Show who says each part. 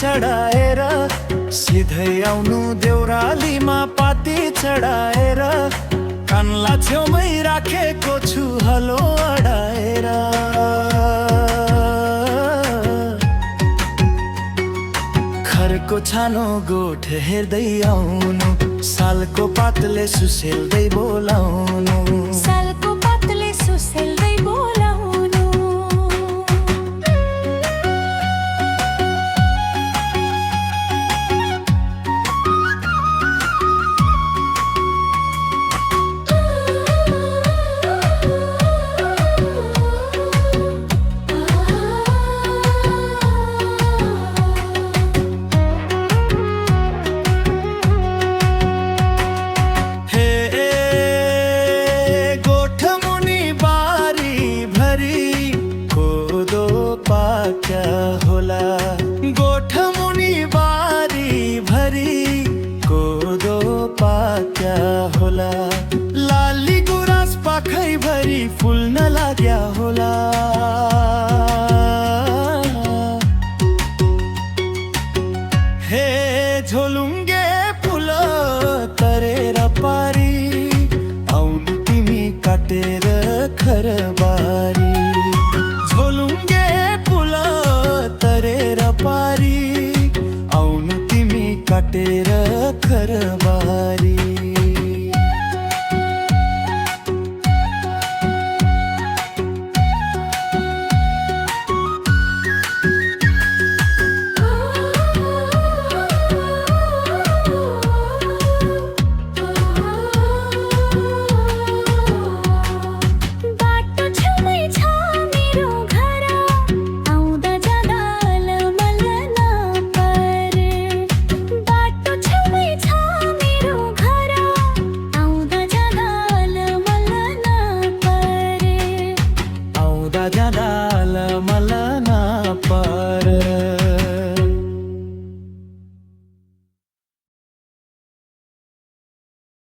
Speaker 1: चढाएर सिधै आउनु देउरालीमा पाती चढाएर कानला छेउमै राखेको छु हलो अडाएर खरको छानो गोठ हेर्दै आउनु सालको पातले सुसेल्दै बोलाउनु
Speaker 2: सालको पातले सुसेल्दै बोलाउनु
Speaker 1: क्या होला गोठ मुनि बारी भरी कोदो पाक्या होला लाली गुराँस पाखै भरी फुल्न लाग्या होला हे झोलुङ्गे फुल तरेर पारी आउनु तिमी काटेर खरबारी झोलुङ्गे पारी आउनु तिमी काटेर खर